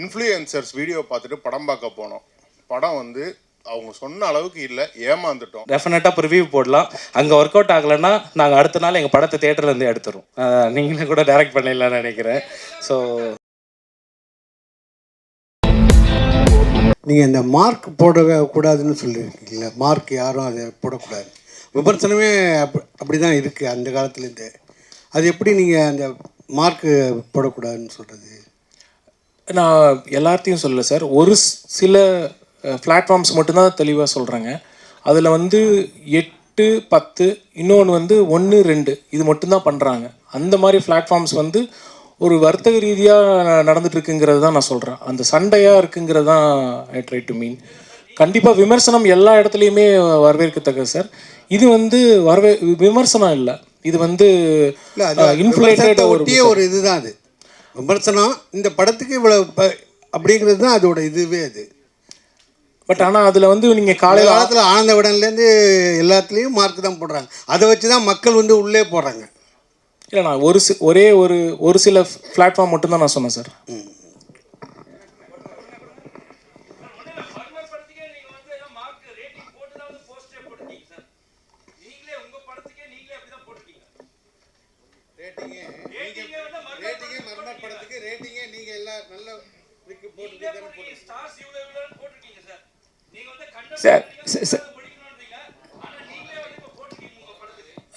Influencers video பார்த்துட்டு படம் பார்க்க போனோம். படம் வந்து அவங்க சொன்ன அளவுக்கு இல்லை, ஏமாந்துட்டோம். டெஃபினட்டாக இப்போ ரிவ்யூ போடலாம். அங்கே ஒர்க் அவுட் ஆகலைன்னா நாங்கள் அடுத்த நாள் எங்கள் படத்தை தேட்டர்லேருந்து எடுத்துரும். நீங்களே கூட டைரக்ட் பண்ணிடலான்னு நினைக்கிறேன். ஸோ நீங்கள் இந்த மார்க் போடவே கூடாதுன்னு சொல்லியிருக்கீங்களா? மார்க் யாரும் அதை போடக்கூடாது. விமர்சனமே அப்படி தான் இருக்குது அந்த காலத்துலேருந்தே. அது எப்படி நீங்கள் அந்த மார்க்கு போடக்கூடாதுன்னு சொல்கிறது? நான் எல்லாத்தையும் சொல்லலை சார், ஒரு சில பிளாட்ஃபார்ம்ஸ் மட்டும்தான் தெளிவாக சொல்கிறாங்க. அதில் வந்து 8, 10, இன்னொன்று வந்து 1, 2 இது மட்டும்தான் பண்ணுறாங்க. அந்த மாதிரி பிளாட்ஃபார்ம்ஸ் வந்து ஒரு வர்த்தக ரீதியாக நடந்துட்டுருக்குங்கிறது தான் நான் சொல்கிறேன். அந்த சண்டையாக இருக்குங்கிறது தான் ஐ ட்ரை டு மீன். கண்டிப்பாக விமர்சனம் எல்லா இடத்துலையுமே வரவேற்கத்தக்க சார். இது வந்து விமர்சனம் இல்லை, இது வந்து இன்ஃப்ளேட்டட் ஒரு இதுதான். அது விமர்சனம் இந்த படத்துக்கு இவ்வளோ அப்படிங்கிறது தான் அதோட இதுவே. அது பட் ஆனால் அதில் வந்து நீங்கள் காலத்தில் ஆனந்த விடன்லேருந்து எல்லாத்துலேயும் மார்க் தான் போடுறாங்க. அதை வச்சு தான் மக்கள் வந்து உள்ளே போடுறாங்க. இல்லை, நான் ஒரு சில பிளாட்ஃபார்ம் மட்டும்தான் நான் சொன்னேன் சார்.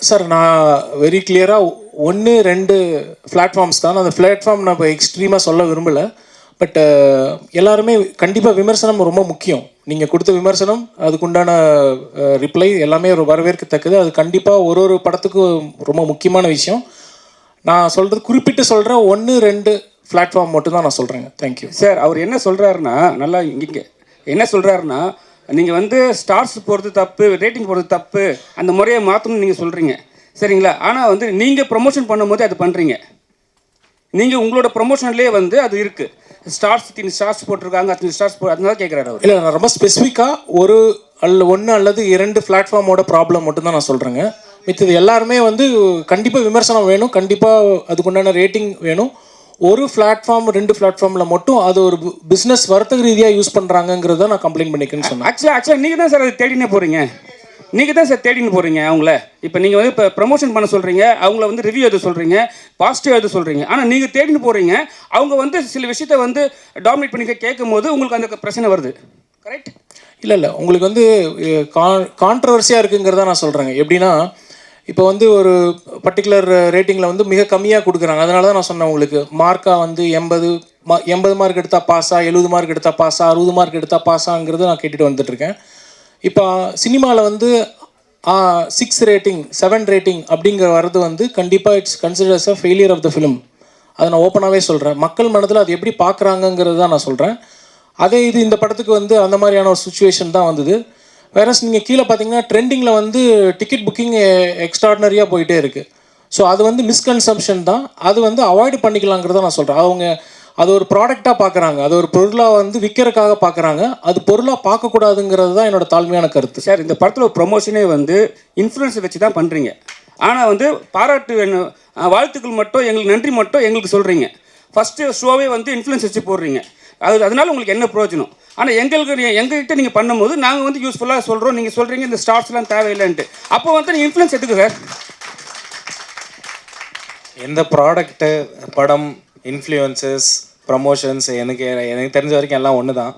சார் நான் வெரி கிளியராக 1, 2 பிளாட்ஃபார்ம்ஸ் தான். அந்த பிளாட்ஃபார்ம் நான் இப்போ எக்ஸ்ட்ரீமாக சொல்ல விரும்பலை. பட் எல்லாருமே கண்டிப்பாக விமர்சனம் ரொம்ப முக்கியம். நீங்கள் கொடுத்த விமர்சனம், அதுக்குண்டான ரிப்ளை எல்லாமே வரவேற்கத்தக்கது. அது கண்டிப்பாக ஒரு படத்துக்கும் ரொம்ப முக்கியமான விஷயம். நான் சொல்கிறது குறிப்பிட்டு சொல்கிறேன், 1, 2 பிளாட்ஃபார்ம் மட்டும்தான் நான் சொல்கிறேங்க. Thank you sir. அவர் என்ன சொல்கிறாருன்னா, நல்லா இங்கே என்ன சொல்கிறாருன்னா, நீங்கள் வந்து ஸ்டார்ஸ் போகிறது தப்பு, ரேட்டிங் போகிறது தப்பு, அந்த முறையை மாற்றணும்னு நீங்கள் சொல்கிறீங்க, சரிங்களா? ஆனால் வந்து நீங்கள் ப்ரொமோஷன் பண்ணும்போது அது பண்ணுறீங்க. நீங்கள் உங்களோட ப்ரொமோஷன்லேயே வந்து அது இருக்குது. ஸ்டார்ஸ் போட்டிருக்காங்க, ஸ்டார்ஸ் அதனால கேட்குறாரு அவர். இல்லை, நான் ரொம்ப ஸ்பெசிஃபிக்காக 1 அல்லது 2 பிளாட்ஃபார்மோட ப்ராப்ளம் மட்டும்தான் நான் சொல்கிறேங்க. மித்தது எல்லாருமே வந்து கண்டிப்பாக விமர்சனம் வேணும், கண்டிப்பாக அதுக்குண்டான ரேட்டிங் வேணும். ஒரு பிளாட்ஃபார்ம் 2 பிளாட்ஃபார்மில் மட்டும் அது ஒரு பிஸ்னஸ் வர்த்தக ரீதியாக யூஸ் பண்ணுறாங்கிறத நான் கம்ப்ளைண்ட் பண்ணிக்கிறேன்னு சொன்னேன். ஆக்சுவலாக நீங்கள் தான் சார் அதை தேடினே போகிறீங்க. நீங்கள் தான் சார் தேடின்னு போகிறீங்க அவங்கள. இப்போ நீங்கள் வந்து இப்போ ப்ரமோஷன் பண்ண சொல்கிறீங்க, அவங்கள வந்து ரிவ்யூ எது சொல்கிறீங்க, பாசிட்டிவ் எது சொல்கிறீங்க. ஆனால் நீங்கள் தேடின்னு போகிறீங்க, அவங்க வந்து சில விஷயத்த வந்து டாமினேட் பண்ணி கேட்கும் போது உங்களுக்கு அந்த பிரச்சனை வருது. கரெக்ட்? இல்லை, உங்களுக்கு வந்து கான்ட்ரவர்சியாக இருக்குங்கிறத நான் சொல்கிறேங்க. எப்படின்னா, இப்போ வந்து ஒரு பர்டிகுலர் ரேட்டிங்கில் வந்து மிக கம்மியாக கொடுக்குறாங்க. அதனால தான் நான் சொன்னேன் உங்களுக்கு, மார்க்காக வந்து 80 மார்க் எடுத்தால் பாஸா, 70 மார்க் எடுத்தால் பாஸா, 60 மார்க் எடுத்தால் பாஸாங்கிறது நான் கேட்டுட்டு வந்துட்டுருக்கேன். இப்போ சினிமாவில் வந்து 6 ரேட்டிங் 7 ரேட்டிங் அப்படிங்கிற வர்றது வந்து கண்டிப்பாக it's considers a failure of the film. அதை நான் ஓப்பனாகவே சொல்கிறேன். மக்கள் மனதில் அது எப்படி பார்க்குறாங்கங்கிறது தான் நான் சொல்கிறேன். அதே இது இந்த படத்துக்கு வந்து அந்த மாதிரியான ஒரு சுச்சுவேஷன் தான் வந்தது. வேறஸ் நீங்கள் கீழே பார்த்தீங்கன்னா ட்ரெண்டிங்கில் வந்து டிக்கெட் புக்கிங் எக்ஸ்ட்ராடினரியாக போயிட்டே இருக்குது. ஸோ அது வந்து மிஸ்கன்சம்ஷன் தான். அது வந்து அவாய்டு பண்ணிக்கலாங்கிறத நான் சொல்கிறேன். அவங்க அது ஒரு ப்ராடக்டாக பார்க்குறாங்க, அது ஒரு பொருளாக வந்து விற்கிறதுக்காக பார்க்குறாங்க. அது பொருளாக பார்க்கக்கூடாதுங்கிறது தான் என்னோடய தாழ்மையான கருத்து. சார், இந்த படத்தில் ப்ரொமோஷனே வந்து இன்ஃப்ளூயன்ஸை வச்சு தான் பண்ணுறீங்க. ஆனால் வந்து பாராட்டு வேணும், வாழ்த்துக்கள் மட்டும், எங்களுக்கு நன்றி மட்டும் எங்களுக்கு சொல்கிறீங்க. ஃபஸ்ட்டு ஷோவே வந்து இன்ஃப்ளூயன்ஸ் வச்சு போடுறீங்க. அதனால உங்களுக்கு என்ன பிரயோஜனம்? ஆனால் எங்ககிட்ட நீங்கள் பண்ணும்போது நாங்கள் வந்து யூஸ்ஃபுல்லாக சொல்கிறோம், நீங்கள் சொல்கிறீங்க இந்த ஸ்டார்ஸ்லாம் தேவையில்லைன்ட்டு. அப்போ வந்து நீங்கள் இன்ஃப்ளூயன்ஸ் எடுத்துக்க சார். எந்த ப்ராடக்ட்டு, படம், இன்ஃப்ளூயன்சஸ், ப்ரமோஷன்ஸ் எனக்கு தெரிஞ்ச வரைக்கும் எல்லாம் ஒன்று தான்.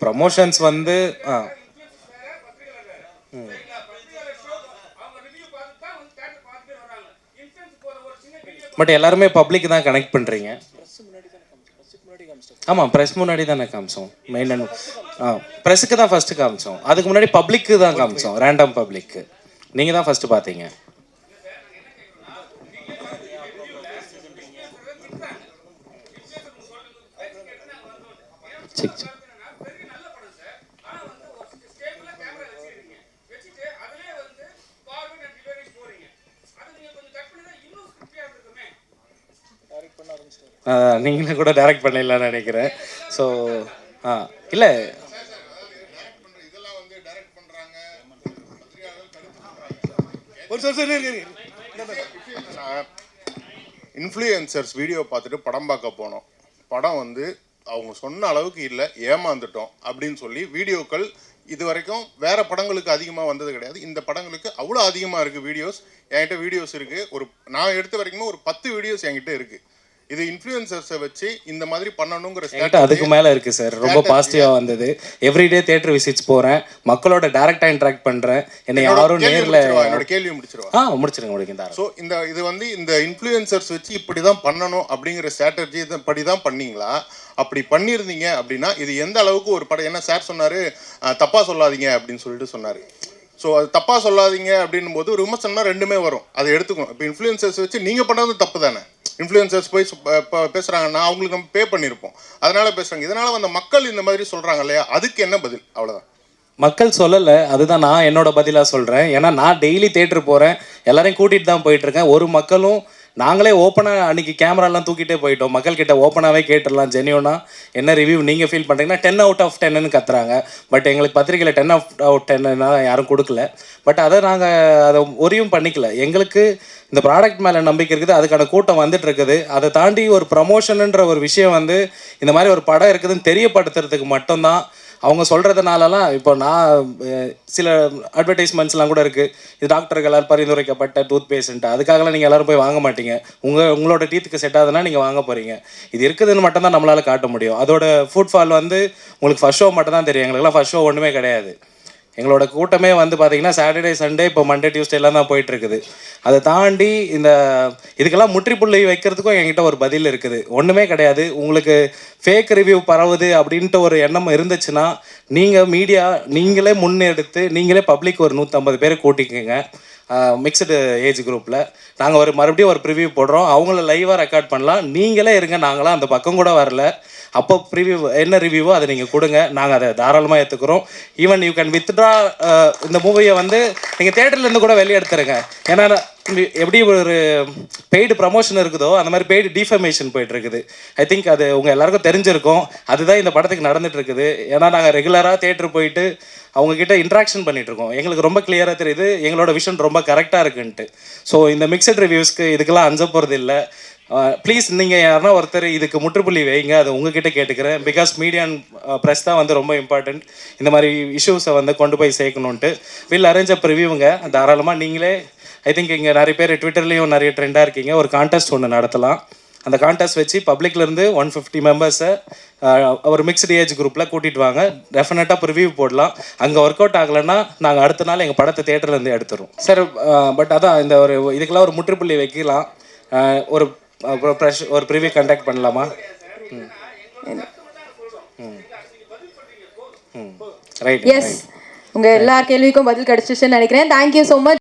ப்ரமோஷன்ஸ் வந்து பட் எல்லாருமே பப்ளிக் தான் கனெக்ட் பண்ணுறீங்க. ஆமாம், ப்ரெஸ் முன்னாடி தானே காமிச்சோம். மெயின் அண்ட் ப்ரெஸ்ஸுக்கு தான் ஃபஸ்ட்டு காமிச்சோம். அதுக்கு முன்னாடி பப்ளிக்கு தான் காமிச்சோம், ரேண்டம் பப்ளிக்கு. நீங்கள் தான் ஃபஸ்ட்டு பார்த்தீங்க. சரி. நீங்களே கூட டைரக்ட் பண்ணிடலான்னு நினைக்கிறேன். ஸோ இல்லை, இன்ஃப்ளூயன்சர்ஸ் வீடியோ பார்த்துட்டு படம் பார்க்க போனோம். படம் வந்து அவங்க சொன்ன அளவுக்கு இல்லை, ஏமாந்துட்டோம் அப்படின்னு சொல்லி வீடியோக்கள் இது வரைக்கும் வேற படங்களுக்கு அதிகமாக வந்தது கிடையாது. இந்த படங்களுக்கு அவ்வளோ அதிகமாக இருக்குது வீடியோஸ். என்கிட்ட வீடியோஸ் இருக்குது. நான் எடுத்த வரைக்கும் ஒரு 10 வீடியோஸ் என்கிட்ட இருக்குது. இது இன்ஃப்ளூயன்சர்ஸை வச்சு இந்த மாதிரி பண்ணணுங்கிற என்கிட்ட அதுக்கு மேலே இருக்குது சார். ரொம்ப பாசிட்டிவாக வந்தது. எவ்ரிடே தியேட்டர் விசிட்ஸ் போகிறேன், மக்களோட டேரெக்டாக இன்ட்ராக்ட் பண்ணுறேன். என்னை யாரும் நேரில் என்னோட கேள்வி முடிச்சிருவா. முடிச்சிருங்க முடிக்கும். ஸோ இது வந்து இந்த இன்ஃப்ளூயன்சர்ஸ் வச்சு இப்படி தான் பண்ணணும் அப்படிங்கிற ஸ்ட்ராட்டஜி படி தான் பண்ணீங்களா? அப்படி பண்ணியிருந்தீங்க அப்படின்னா இது எந்த அளவுக்கு ஒரு படம், என்ன சார் சொன்னார், தப்பாக சொல்லாதீங்க அப்படின்னு சொல்லிட்டு சொன்னார். ஸோ அது தப்பாக சொல்லாதீங்க அப்படின்னும் போது ஒரு விமர்சனம்னா ரெண்டுமே வரும், அதை எடுத்துக்கணும். இப்போ இன்ஃப்ளூயன்சர்ஸ் வச்சு நீங்கள் பண்ணது தப்பு தானே. இன்ஃப்ளூயன்சர்ஸ் போய் இப்போ பேசுகிறாங்கன்னா அவங்களுக்கு நம்ம பே பண்ணியிருப்போம், அதனால் பேசுகிறாங்க. இதனால் வந்து மக்கள் இந்த மாதிரி சொல்கிறாங்க இல்லையா, அதுக்கு என்ன பதில்? அவ்வளோதான். மக்கள் சொல்லலை, அதுதான் நான் என்னோட பதிலாக சொல்கிறேன். ஏன்னா நான் டெய்லி தேட்டர் போகிறேன், எல்லாரையும் கூட்டிகிட்டு தான் போயிட்டுருக்கேன். ஒரு மக்களும் நாங்களே ஓப்பனாக அன்றைக்கி கேமராலாம் தூக்கிட்டே போயிட்டோம். மக்கள்கிட்ட ஓப்பனாகவே கேட்டுடலாம், ஜென்யூனாக என்ன ரிவ்யூ நீங்கள் ஃபீல் பண்ணுறீங்கன்னா 10 out of 10ன்னு கத்துறாங்க. பட் எங்களுக்கு பத்திரிக்கையில் 10 out of 10ன்னா யாரும் கொடுக்கல. பட் அதை நாங்கள் அதை ஒரியும் பண்ணிக்கல. எங்களுக்கு இந்த ப்ராடக்ட் மேலே நம்பிக்கை இருக்குது, அதுக்கான கூட்டம் வந்துட்டு இருக்குது. அதை தாண்டி ஒரு ப்ரமோஷனுன்ற ஒரு விஷயம் வந்து இந்த மாதிரி ஒரு படம் இருக்குதுன்னு தெரியப்படுத்துறதுக்கு மட்டும்தான். அவங்க சொல்கிறதுனாலலாம் இப்போ நான் சில அட்வர்டைஸ்மெண்ட்ஸ்லாம் கூட இருக்குது, இது டாக்டர்களால் பரிந்துரைக்கப்பட்ட டூத் பேஸ்ட்டு, அதுக்காகலாம் நீங்கள் எல்லோரும் போய் வாங்க மாட்டீங்க. உங்களோட டீத்துக்கு செட் ஆகுதுன்னா நீங்கள் வாங்க போகிறீங்க. இது இருக்குதுன்னு மட்டும்தான் நம்மளால் காட்ட முடியும். அதோட ஃபுட்ஃபால் வந்து உங்களுக்கு ஃபர்ஸ்ட் ஷோ மட்டும் தான் தெரியும். எங்களுக்குலாம் ஃபர்ஸ்ட் ஷோ ஒன்றுமே கிடையாது. எங்களோட கூட்டமே வந்து பார்த்திங்கன்னா சாட்டர்டே சண்டே இப்போ மண்டே டியூஸ்டேலாம் தான் போயிட்டுருக்குது. அதை தாண்டி இதுக்கெல்லாம் முற்றுப்புள்ளி வைக்கிறதுக்கும் என்கிட்ட ஒரு பதில் இருக்குது. ஒன்றுமே கிடையாது. உங்களுக்கு ஃபேக் ரிவ்யூ பரவுது அப்படின்ட்டு ஒரு எண்ணம் இருந்துச்சுன்னா நீங்கள் மீடியா நீங்களே முன்னெடுத்து நீங்களே பப்ளிக் ஒரு 150 பேரை கூட்டிக்கோங்க. மிக்சடு ஏஜ் குரூப்பில் நாங்கள் மறுபடியும் ஒரு ப்ரிவ்யூ போடுறோம், அவங்கள லைவாக ரெக்கார்ட் பண்ணலாம். நீங்களே இருங்க, நாங்களாம் அந்த பக்கம் கூட வரல. அப்போ ப்ரிவ்யூ என்ன ரிவ்யூவோ அதை நீங்கள் கொடுங்க, நாங்கள் அதை தாராளமாக ஏற்றுக்கிறோம். ஈவன் யூ கேன் வித்ட்ரா இந்த மூவியை வந்து நீங்கள் தேட்டர்லேருந்து கூட வெளியே எடுத்துருங்க. ஏன்னா எப்படி ஒரு பெய்டு ப்ரமோஷன் இருக்குதோ அந்த மாதிரி பெய்டு டிஃபமேஷன் போயிட்டுருக்குது. ஐ திங்க் அது உங்கள் எல்லாருக்கும் தெரிஞ்சிருக்கும். அதுதான் இந்த படத்துக்கு நடந்துட்டு இருக்குது. ஏன்னா நாங்கள் ரெகுலராக தேட்டர் போயிட்டு அவங்கக்கிட்ட இன்ட்ராக்ஷன் பண்ணிகிட்ருக்கோம். எங்களுக்கு ரொம்ப கிளியராக தெரியுது எங்களோட விஷன் ரொம்ப கரெக்டாக இருக்குன்ட்டு. ஸோ இந்த மிக்சட் ரிவ்யூஸ்க்கு இதுக்கெல்லாம் அஞ்ச போகிறது இல்லை. ப்ளீஸ் நீங்கள் யாருன்னா ஒருத்தர் இதுக்கு முற்றுப்புள்ளி வைங்க, அது உங்ககிட்ட கேட்டுக்கிறேன். பிகாஸ் மீடியா அண்ட் ப்ரெஸ் தான் வந்து ரொம்ப இம்பார்ட்டண்ட். இந்த மாதிரி இஷ்யூஸை வந்து கொண்டு போய் சேர்க்கணுன்ட்டு வில் அரேஞ்ச் அப் ரிவ்யூங்க. தாராளமாக நீங்களே, ஐ திங்க் இங்கே நிறைய பேர் ட்விட்டர்லேயும் நிறைய ட்ரெண்டாக இருக்கீங்க, ஒரு கான்டெஸ்ட் ஒன்று நடத்தலாம். அந்த கான்டெஸ்ட் வச்சு பப்ளிக்லேருந்து 150 மெம்பர்ஸை ஒரு மிக்ஸ்டு ஏஜ் குரூப்பில் கூட்டிகிட்டு வாங்க. டெஃபினட்டாக ரிவ்யூ போடலாம். அங்கே ஒர்க் அவுட் ஆகலைன்னா நாங்கள் அடுத்த நாள் எங்கள் படத்தை தேட்டர்லேருந்து எடுத்துருவோம் சார். பட் அதான் இந்த இதுக்கெல்லாம் ஒரு முற்றுப்புள்ளி வைக்கலாம். ஒரு ப்ரிவியூ கண்டக்ட் பண்ணலாமா? ரைட். எஸ், உங்கள் எல்லார் கேள்விக்கும் பதில் கிடச்சிச்சுன்னு நினைக்கிறேன். Thank you so much.